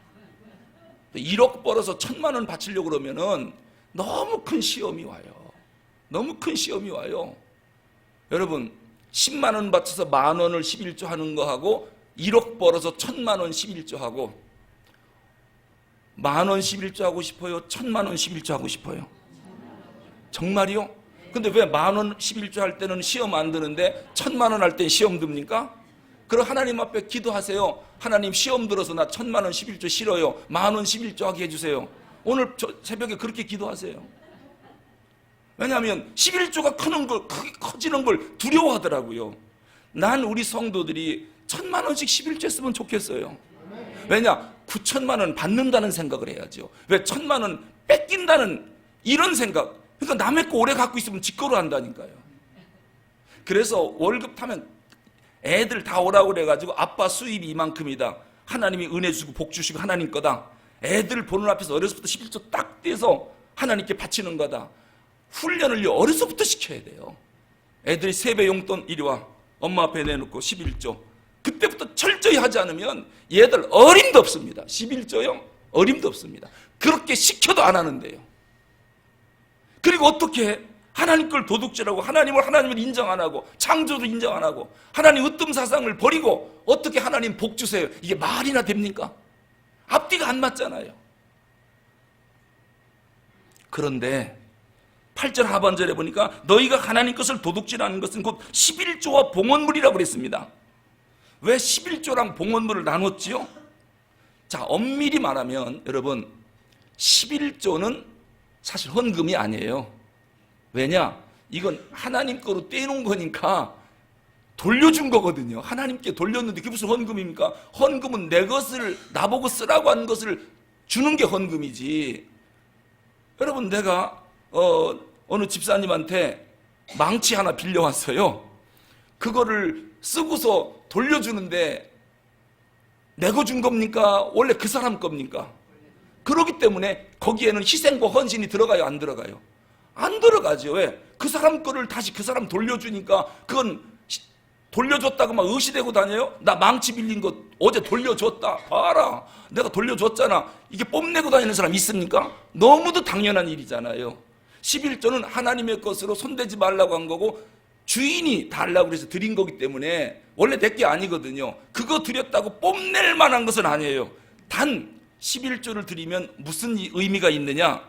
1억 벌어서 1,000만 원 바치려고 그러면은 너무 큰 시험이 와요. 너무 큰 시험이 와요. 여러분, 10만 원 바쳐서 10,000원을 11조 하는 거하고 1억 벌어서 1,000만 원 11조 하고, 10,000원 11조 하고 싶어요? 1,000만 원 11조 하고 싶어요? 정말이요? 근데 왜 10,000원 11조 할 때는 시험 안 드는데 1,000만 원 할 때 시험 듭니까? 그럼 하나님 앞에 기도하세요. 하나님, 시험 들어서 나 1,000만 원 11조 싫어요. 10,000원 11조 하게 해주세요. 오늘 새벽에 그렇게 기도하세요. 왜냐하면 11조가 크는 걸, 크게 커지는 걸 두려워하더라고요. 난 우리 성도들이 1,000만 원씩 11조 했으면 좋겠어요. 왜냐? 9,000만 원 받는다는 생각을 해야죠. 왜 1,000만 원 뺏긴다는 이런 생각. 그러니까 남의 거 오래 갖고 있으면 직거로 한다니까요. 그래서 월급 타면 애들 다 오라고 그래가지고 아빠 수입이 이만큼이다, 하나님이 은혜 주시고 복 주시고 하나님 거다, 애들 보는 앞에서 어려서부터 11조 딱 떼서 하나님께 바치는 거다, 훈련을 어려서부터 시켜야 돼요. 애들이 세배 용돈 이리 와, 엄마 앞에 내놓고 11조, 그때부터 철저히 하지 않으면 얘들 어림도 없습니다. 11조요? 어림도 없습니다. 그렇게 시켜도 안 하는데요. 그리고 어떻게 하나님 걸 도둑질하고 하나님을 인정 안 하고 창조도 인정 안 하고 하나님 으뜸 사상을 버리고 어떻게 하나님 복 주세요? 이게 말이나 됩니까? 앞뒤가 안 맞잖아요. 그런데 8절 하반절에 보니까 너희가 하나님 것을 도둑질하는 것은 곧 11조와 봉헌물이라고 그랬습니다. 왜 11조랑 봉헌물을 나눴지요? 자, 엄밀히 말하면 여러분 11조는 사실 헌금이 아니에요. 왜냐? 이건 하나님 거로 떼놓은 거니까 돌려준 거거든요. 하나님께 돌렸는데 그게 무슨 헌금입니까? 헌금은 내 것을 나보고 쓰라고 한 것을 주는 게 헌금이지. 여러분, 내가 어느 집사님한테 망치 하나 빌려왔어요. 그거를 쓰고서 돌려주는데 내고 준 겁니까? 원래 그 사람 겁니까? 그렇기 때문에 거기에는 희생과 헌신이 들어가요? 안 들어가요? 안 들어가죠. 왜? 그 사람 거를 다시 그 사람 돌려주니까 그건 돌려줬다고 막 의시되고 다녀요? 나 망치 빌린 거 어제 돌려줬다. 봐라. 내가 돌려줬잖아. 이게 뽐내고 다니는 사람 있습니까? 너무도 당연한 일이잖아요. 11조는 하나님의 것으로 손대지 말라고 한 거고 주인이 달라고 해서 드린 거기 때문에 원래 내 게 아니거든요. 그거 드렸다고 뽐낼 만한 것은 아니에요. 단 11조를 드리면 무슨 의미가 있느냐?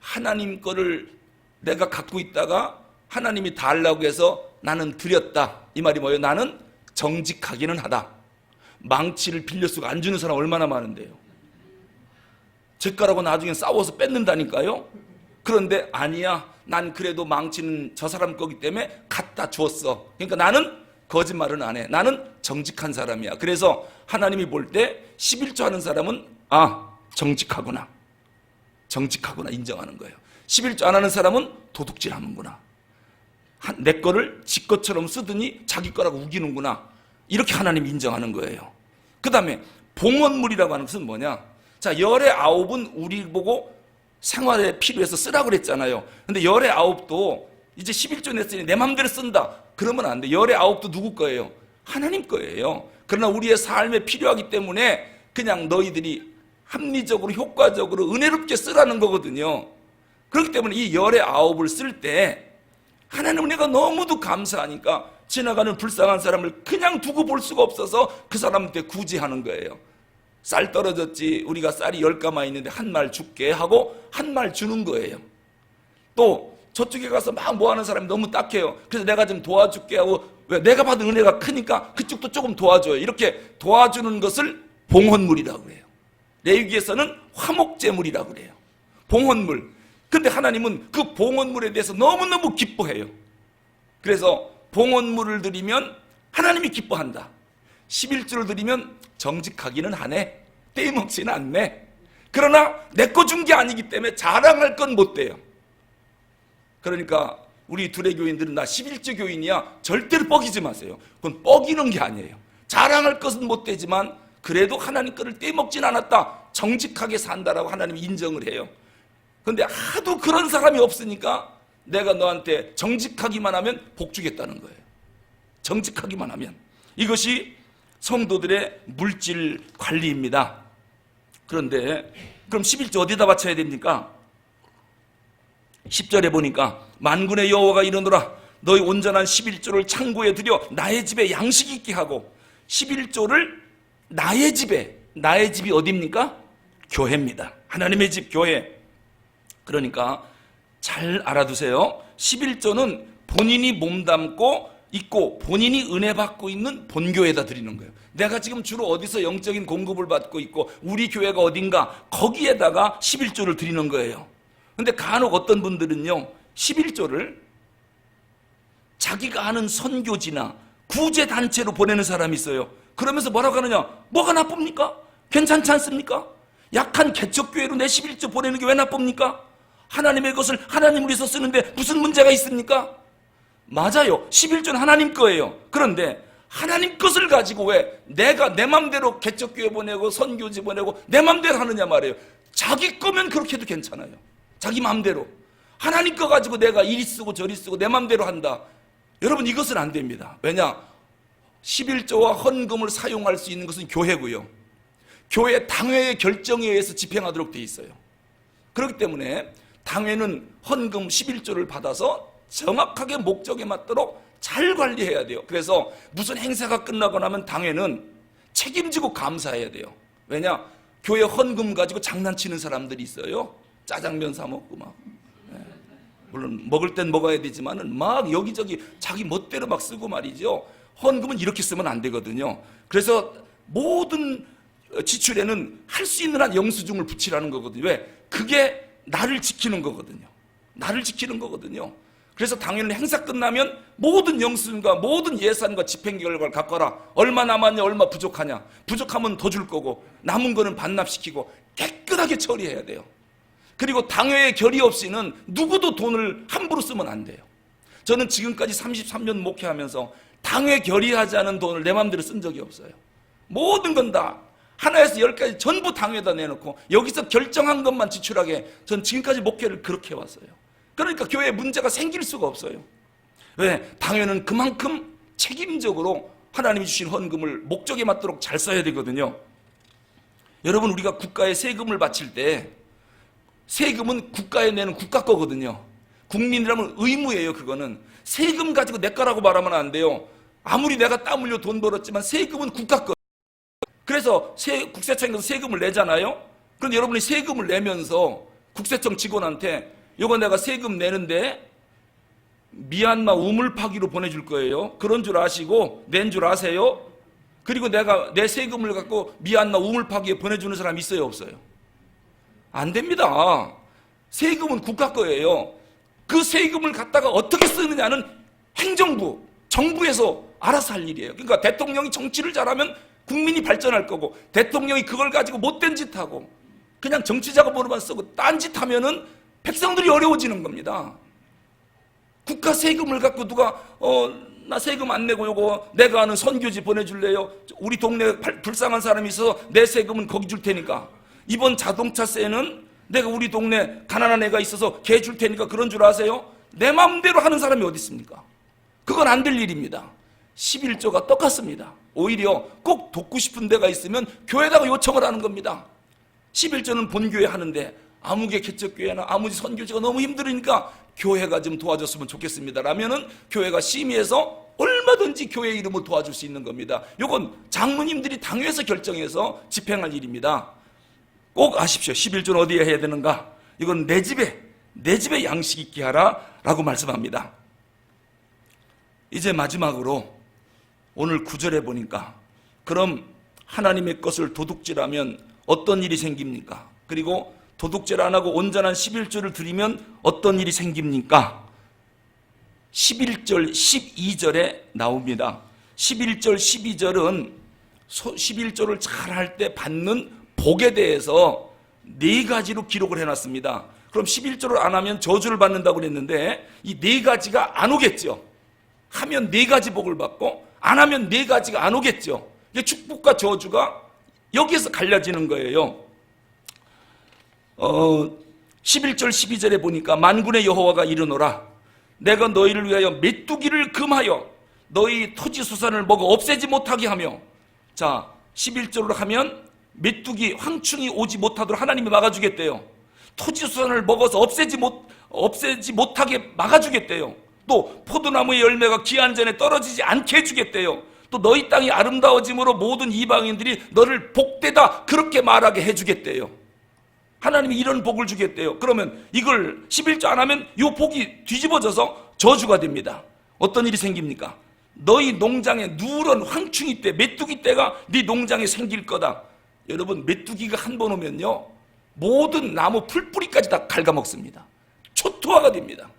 하나님 거를 내가 갖고 있다가 하나님이 달라고 해서 나는 드렸다. 이 말이 뭐예요? 나는 정직하기는 하다. 망치를 빌려 쓰고 안 주는 사람 얼마나 많은데요. 제 거라고 나중에 싸워서 뺏는다니까요. 그런데 아니야, 난 그래도 망치는 저 사람 거기 때문에 갖다 주었어. 그러니까 나는 거짓말은 안 해. 나는 정직한 사람이야. 그래서 하나님이 볼 때 11조 하는 사람은 정직하구나. 정직하구나 인정하는 거예요. 11조 안 하는 사람은 도둑질 하는구나. 내 거를 지 것처럼 쓰더니 자기 거라고 우기는구나. 이렇게 하나님이 인정하는 거예요. 그 다음에 봉헌물이라고 하는 것은 뭐냐? 자, 열의 아홉은 우리 보고 생활에 필요해서 쓰라고 그랬잖아요. 근데 열의 아홉도 이제 11조 냈으니 내 맘대로 쓴다. 그러면 안 돼. 열의 아홉도 누구 거예요? 하나님 거예요. 그러나 우리의 삶에 필요하기 때문에 그냥 너희들이 합리적으로 효과적으로 은혜롭게 쓰라는 거거든요. 그렇기 때문에 이 열의 아홉을 쓸 때 하나님 은혜가 너무도 감사하니까 지나가는 불쌍한 사람을 그냥 두고 볼 수가 없어서 그 사람한테 굳이 하는 거예요. 쌀 떨어졌지, 우리가 쌀이 10가마 있는데 한 말 줄게 하고 한 말 주는 거예요. 또 저쪽에 가서 막 뭐하는 사람이 너무 딱해요. 그래서 내가 좀 도와줄게 하고, 왜? 내가 받은 은혜가 크니까 그쪽도 조금 도와줘요. 이렇게 도와주는 것을 봉헌물이라고 그래요. 레위기에서는 화목제물이라고 그래요. 봉헌물. 근데 하나님은 그 봉헌물에 대해서 너무너무 기뻐해요. 그래서 봉헌물을 드리면 하나님이 기뻐한다. 11조를 드리면 정직하기는 하네. 떼먹지는 않네. 그러나 내 거 준 게 아니기 때문에 자랑할 건 못 돼요. 그러니까 우리 둘의 교인들은 나 11조 교인이야. 절대로 뻐기지 마세요. 그건 뻐기는 게 아니에요. 자랑할 것은 못 되지만 그래도 하나님 거를 떼먹진 않았다. 정직하게 산다라고 하나님이 인정을 해요. 그런데 하도 그런 사람이 없으니까 내가 너한테 정직하기만 하면 복 주겠다는 거예요. 정직하기만 하면. 이것이 성도들의 물질 관리입니다. 그런데 그럼 11조 어디다 바쳐야 됩니까? 10절에 보니까 만군의 여호와가 이르노라 너희 온전한 11조를 창고에 들여 나의 집에 양식 있게 하고 11조를 나의 집에, 나의 집이 어디입니까? 교회입니다. 하나님의 집 교회. 그러니까 잘 알아두세요. 11조는 본인이 몸담고 있고 본인이 은혜 받고 있는 본교회에다 드리는 거예요. 내가 지금 주로 어디서 영적인 공급을 받고 있고 우리 교회가 어딘가 거기에다가 11조를 드리는 거예요. 근데 간혹 어떤 분들은요 11조를 자기가 아는 선교지나 구제단체로 보내는 사람이 있어요. 그러면서 뭐라고 하느냐? 뭐가 나쁩니까? 괜찮지 않습니까? 약한 개척교회로 내 11조 보내는 게 왜 나쁩니까? 하나님의 것을 하나님을 위해서 쓰는데 무슨 문제가 있습니까? 맞아요. 11조는 하나님 거예요. 그런데 하나님 것을 가지고 왜 내가 내 맘대로 개척교회 보내고 선교지 보내고 내 맘대로 하느냐 말이에요. 자기 거면 그렇게 해도 괜찮아요. 자기 맘대로. 하나님 거 가지고 내가 이리 쓰고 저리 쓰고 내 맘대로 한다. 여러분 이것은 안 됩니다. 왜냐? 11조와 헌금을 사용할 수 있는 것은 교회고요. 교회 당회의 결정에 의해서 집행하도록 돼 있어요. 그렇기 때문에 당회는 헌금 11조를 받아서 정확하게 목적에 맞도록 잘 관리해야 돼요. 그래서 무슨 행사가 끝나고 나면 당회는 책임지고 감사해야 돼요. 왜냐? 교회 헌금 가지고 장난치는 사람들이 있어요. 짜장면 사 먹고 막. 물론 먹을 땐 먹어야 되지만은 막 여기저기 자기 멋대로 막 쓰고 말이죠. 헌금은 이렇게 쓰면 안 되거든요. 그래서 모든 지출에는 할 수 있는 한 영수증을 붙이라는 거거든요. 왜? 그게 나를 지키는 거거든요. 나를 지키는 거거든요. 그래서 당연히 행사 끝나면 모든 영수증과 모든 예산과 집행 결과를 갖고 와라. 얼마 남았냐, 얼마 부족하냐. 부족하면 더 줄 거고 남은 거는 반납시키고 깨끗하게 처리해야 돼요. 그리고 당회의 결의 없이는 누구도 돈을 함부로 쓰면 안 돼요. 저는 지금까지 33년 목회하면서 당회 결의하지 않은 돈을 내 마음대로 쓴 적이 없어요. 모든 건 다 하나에서 10까지 전부 당회에다 내놓고 여기서 결정한 것만 지출하게 전 지금까지 목회를 그렇게 해왔어요. 그러니까 교회에 문제가 생길 수가 없어요. 왜? 당회는 그만큼 책임적으로 하나님이 주신 헌금을 목적에 맞도록 잘 써야 되거든요. 여러분, 우리가 국가에 세금을 바칠 때 세금은 국가에 내는 국가 거거든요. 국민이라면 의무예요. 그거는 세금 가지고 내 거라고 말하면 안 돼요. 아무리 내가 땀 흘려 돈 벌었지만 세금은 국가 거. 그래서 국세청에서 세금을 내잖아요. 그런데 여러분이 세금을 내면서 국세청 직원한테 이거 내가 세금 내는데 미얀마 우물파기로 보내줄 거예요. 그런 줄 아시고 낸 줄 아세요? 그리고 내가 내 세금을 갖고 미얀마 우물파기에 보내주는 사람 있어요, 없어요? 안 됩니다. 세금은 국가 거예요. 그 세금을 갖다가 어떻게 쓰느냐는 행정부, 정부에서 알아서 할 일이에요. 그러니까 대통령이 정치를 잘하면 국민이 발전할 거고, 대통령이 그걸 가지고 못된 짓 하고 그냥 정치 작업으로만 쓰고 딴짓 하면은 백성들이 어려워지는 겁니다. 국가 세금을 갖고 누가 나 세금 안 내고 요거 내가 아는 선교지 보내줄래요? 우리 동네에 불쌍한 사람이 있어서 내 세금은 거기 줄 테니까, 이번 자동차세는 내가 우리 동네 가난한 애가 있어서 걔 줄 테니까, 그런 줄 아세요? 내 마음대로 하는 사람이 어디 있습니까? 그건 안 될 일입니다. 11조가 똑같습니다. 오히려 꼭 돕고 싶은 데가 있으면 교회에다가 요청을 하는 겁니다. 11조는 본교회 하는데 아무개 개척교회나 아무지 선교지가 너무 힘들으니까 교회가 좀 도와줬으면 좋겠습니다 라면은 교회가 심의해서 얼마든지 교회 이름으로 도와줄 수 있는 겁니다. 이건 장로님들이 당회에서 결정해서 집행할 일입니다. 꼭 아십시오. 11조는 어디에 해야 되는가? 이건 내 집에 양식 있게 하라 라고 말씀합니다. 이제 마지막으로 오늘 9절에 보니까 그럼 하나님의 것을 도둑질하면 어떤 일이 생깁니까? 그리고 도둑질 안 하고 온전한 11조를 드리면 어떤 일이 생깁니까? 11절, 12절에 나옵니다. 11절, 12절은 11조를 잘 할 때 받는 복에 대해서 4가지로 기록을 해놨습니다. 그럼 11조를 안 하면 저주를 받는다고 그랬는데 이 4가지가 안 오겠죠. 하면 4가지 복을 받고 안 하면 4가지가 안 오겠죠. 이게 축복과 저주가 여기에서 갈라지는 거예요. 11절 12절에 보니까 만군의 여호와가 이르노라 내가 너희를 위하여 메뚜기를 금하여 너희 토지 수산을 먹어 없애지 못하게 하며, 자 11절로 하면 메뚜기 황충이 오지 못하도록 하나님이 막아주겠대요. 토지 수산을 먹어서 없애지 못하게 막아주겠대요. 또 포도나무의 열매가 기한 전에 떨어지지 않게 해주겠대요. 또 너희 땅이 아름다워짐으로 모든 이방인들이 너를 복되다 그렇게 말하게 해주겠대요. 하나님이 이런 복을 주겠대요. 그러면 이걸 11조 안 하면 이 복이 뒤집어져서 저주가 됩니다. 어떤 일이 생깁니까? 너희 농장에 누런 황충이 때, 메뚜기 떼가 네 농장에 생길 거다. 여러분, 메뚜기가 한 번 오면요 모든 나무 풀뿌리까지 다 갉아먹습니다. 초토화가 됩니다.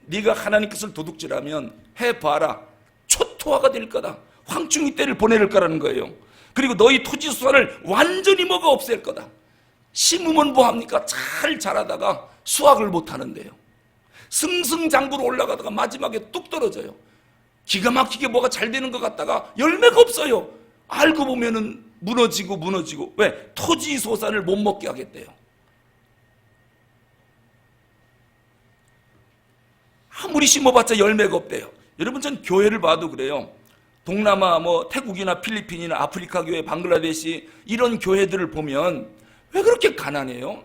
네가 하나님 것을 도둑질하면 해봐라, 초토화가 될 거다. 황충이 떼를 보낼 거라는 거예요. 그리고 너희 토지 수산을 완전히 먹어 없앨 거다. 심으면 뭐합니까? 잘 자라다가 수확을 못하는데요, 승승장구로 올라가다가 마지막에 뚝 떨어져요. 기가 막히게 뭐가 잘 되는 것 같다가 열매가 없어요. 알고 보면은 무너지고 왜? 토지 소산을 못 먹게 하겠대요. 아무리 심어봤자 열매가 없대요. 여러분, 전 교회를 봐도 그래요. 동남아 태국이나 필리핀이나 아프리카 교회, 방글라데시 이런 교회들을 보면 왜 그렇게 가난해요?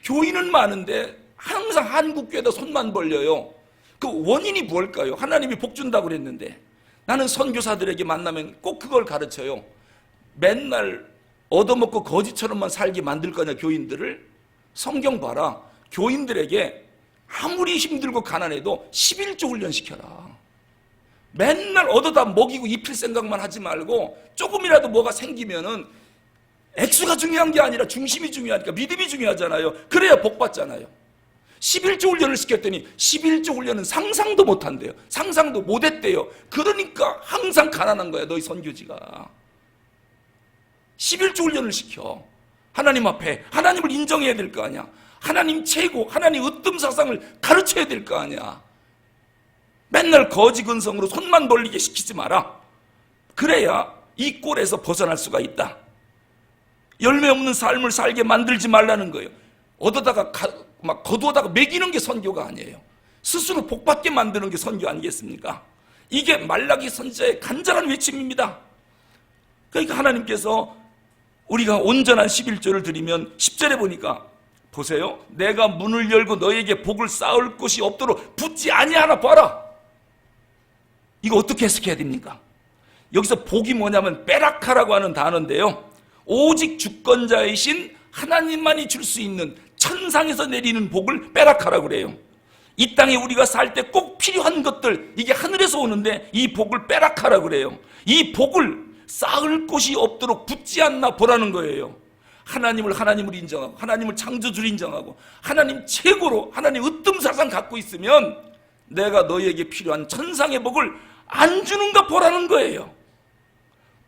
교인은 많은데 항상 한국 교회다 손만 벌려요. 그 원인이 뭘까요? 하나님이 복 준다고 그랬는데. 나는 선교사들에게 만나면 꼭 그걸 가르쳐요. 맨날 얻어먹고 거지처럼만 살게 만들 거냐 교인들을? 성경 봐라. 교인들에게 아무리 힘들고 가난해도 11조 훈련시켜라. 맨날 얻어다 먹이고 입힐 생각만 하지 말고 조금이라도 뭐가 생기면은 액수가 중요한 게 아니라 중심이 중요하니까 믿음이 중요하잖아요. 그래야 복 받잖아요. 11조 훈련을 시켰더니 11조 훈련은 상상도 못한대요. 상상도 못했대요. 그러니까 항상 가난한 거야, 너희 선교지가. 11조 훈련을 시켜. 하나님 앞에 하나님을 인정해야 될 거 아니야. 하나님 최고, 하나님 으뜸 사상을 가르쳐야 될 거 아니야. 맨날 거지근성으로 손만 벌리게 시키지 마라. 그래야 이 꼴에서 벗어날 수가 있다. 열매 없는 삶을 살게 만들지 말라는 거예요. 얻어다가 막 거두어다가 먹이는 게 선교가 아니에요. 스스로 복받게 만드는 게 선교 아니겠습니까? 이게 말라기 선지자의 간절한 외침입니다. 그러니까 하나님께서 우리가 온전한 11조를 드리면 10절에 보니까 보세요. 내가 문을 열고 너에게 복을 쌓을 곳이 없도록 붙지 아니하나 봐라. 이거 어떻게 해석해야 됩니까? 여기서 복이 뭐냐면 베라카라고 하는 단어인데요. 오직 주권자이신 하나님만이 줄 수 있는 천상에서 내리는 복을 베라카라고 그래요. 이 땅에 우리가 살 때 꼭 필요한 것들, 이게 하늘에서 오는데 이 복을 베라카라고 그래요. 이 복을 쌓을 곳이 없도록 붙지 않나 보라는 거예요. 하나님을 인정하고 하나님을 창조주를 인정하고 하나님 최고로 하나님 으뜸 사상 갖고 있으면 내가 너희에게 필요한 천상의 복을 안 주는가 보라는 거예요.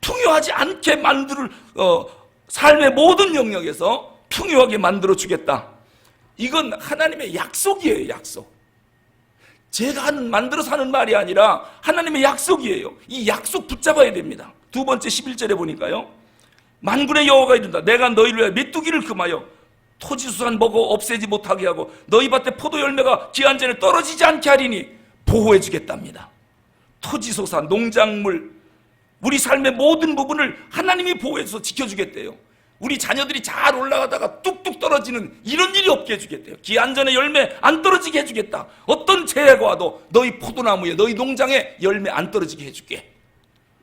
풍요하지 않게 만들 삶의 모든 영역에서 풍요하게 만들어 주겠다. 이건 하나님의 약속이에요. 약속. 제가 만들어서 하는 말이 아니라 하나님의 약속이에요. 이 약속 붙잡아야 됩니다. 두 번째 11절에 보니까요, 만군의 여호와가 이른다. 내가 너희를 위하여 메뚜기를 금하여 토지수산 먹어 없애지 못하게 하고 너희 밭에 포도 열매가 기한 전에 떨어지지 않게 하리니 보호해 주겠답니다. 토지소산, 농작물, 우리 삶의 모든 부분을 하나님이 보호해서 지켜주겠대요. 우리 자녀들이 잘 올라가다가 뚝뚝 떨어지는 이런 일이 없게 해주겠대요. 기한 전에 열매 안 떨어지게 해주겠다. 어떤 재해가 와도 너희 포도나무에, 너희 농장에 열매 안 떨어지게 해줄게.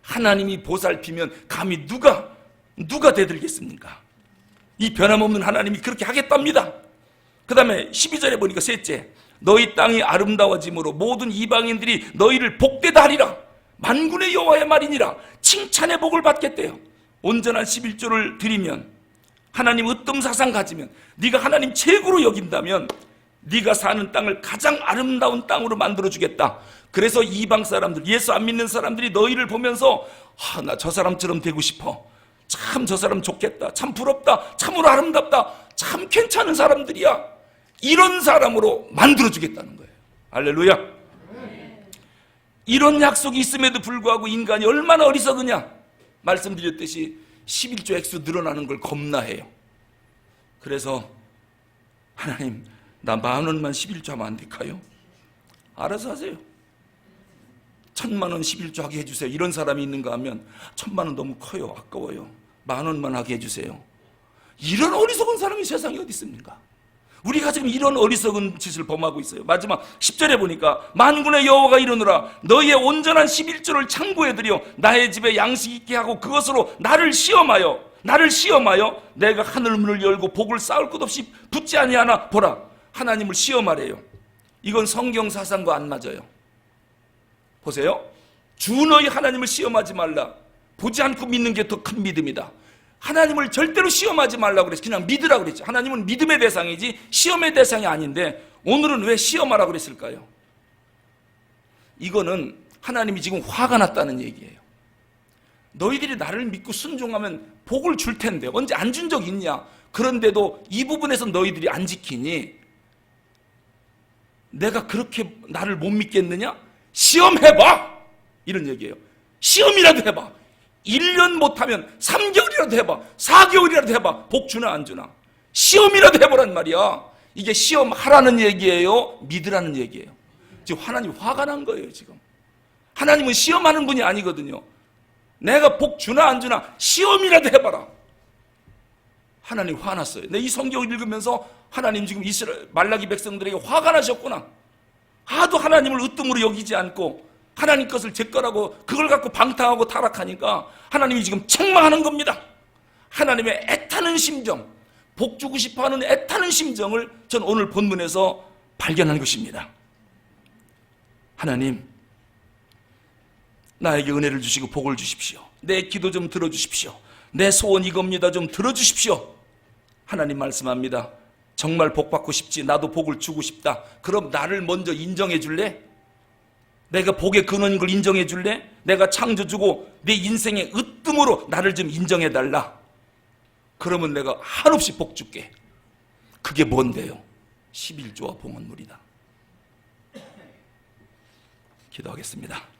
하나님이 보살피면 감히 누가 대들겠습니까? 이 변함없는 하나님이 그렇게 하겠답니다. 그 다음에 12절에 보니까 셋째, 너희 땅이 아름다워짐으로 모든 이방인들이 너희를 복되다 하리라. 만군의 여호와의 말이니라. 칭찬의 복을 받겠대요. 온전한 11조를 드리면, 하나님 으뜸 사상 가지면, 네가 하나님 최고로 여긴다면 네가 사는 땅을 가장 아름다운 땅으로 만들어주겠다. 그래서 이방 사람들, 예수 안 믿는 사람들이 너희를 보면서 나 저 사람처럼 되고 싶어. 참 저 사람 좋겠다. 참 부럽다. 참으로 아름답다. 참 괜찮은 사람들이야. 이런 사람으로 만들어주겠다는 거예요. 할렐루야. 이런 약속이 있음에도 불구하고 인간이 얼마나 어리석으냐. 말씀드렸듯이 11조 액수 늘어나는 걸 겁나해요. 그래서 하나님, 나 10,000원만 11조 하면 안 될까요? 알아서 하세요. 1,000,000원 11조 하게 해주세요. 이런 사람이 있는가 하면 1,000,000원 너무 커요. 아까워요. 10,000원만 하게 해주세요. 이런 어리석은 사람이 세상에 어디 있습니까? 우리가 지금 이런 어리석은 짓을 범하고 있어요. 마지막 10절에 보니까 만군의 여호와가 이르노라. 너희의 온전한 11조를 창고해드려 나의 집에 양식 있게 하고 그것으로 나를 시험하여 내가 하늘 문을 열고 복을 쌓을 것 없이 붙지 아니하나 보라. 하나님을 시험하래요. 이건 성경 사상과 안 맞아요. 보세요. 주 너희 하나님을 시험하지 말라. 보지 않고 믿는 게 더 큰 믿음이다. 하나님을 절대로 시험하지 말라고 그랬지. 그냥 믿으라고 그랬지. 하나님은 믿음의 대상이지 시험의 대상이 아닌데 오늘은 왜 시험하라고 그랬을까요? 이거는 하나님이 지금 화가 났다는 얘기예요. 너희들이 나를 믿고 순종하면 복을 줄 텐데 언제 안 준 적 있냐? 그런데도 이 부분에서 너희들이 안 지키니 내가 그렇게 나를 못 믿겠느냐? 시험해봐! 이런 얘기예요. 시험이라도 해봐. 1년 못하면 3개월이라도 해봐. 4개월이라도 해봐. 복 주나 안 주나. 시험이라도 해보란 말이야. 이게 시험하라는 얘기예요? 믿으라는 얘기예요? 지금 하나님 화가 난 거예요. 지금 하나님은 시험하는 분이 아니거든요. 내가 복 주나 안 주나 시험이라도 해봐라. 하나님 화났어요. 내 이 성경을 읽으면서 하나님 지금 이스라엘 말라기 백성들에게 화가 나셨구나. 하도 하나님을 으뜸으로 여기지 않고 하나님 것을 제 거라고 그걸 갖고 방탕하고 타락하니까 하나님이 지금 책망하는 겁니다. 하나님의 애타는 심정, 복 주고 싶어하는 애타는 심정을 전 오늘 본문에서 발견한 것입니다. 하나님, 나에게 은혜를 주시고 복을 주십시오. 내 기도 좀 들어주십시오. 내 소원 이겁니다. 좀 들어주십시오. 하나님 말씀합니다. 정말 복 받고 싶지, 나도 복을 주고 싶다. 그럼 나를 먼저 인정해 줄래? 내가 복의 근원인 걸 인정해 줄래? 내가 창조주고 내 인생의 으뜸으로 나를 좀 인정해 달라. 그러면 내가 한없이 복 줄게. 그게 뭔데요? 11조와 봉헌물이다. 기도하겠습니다.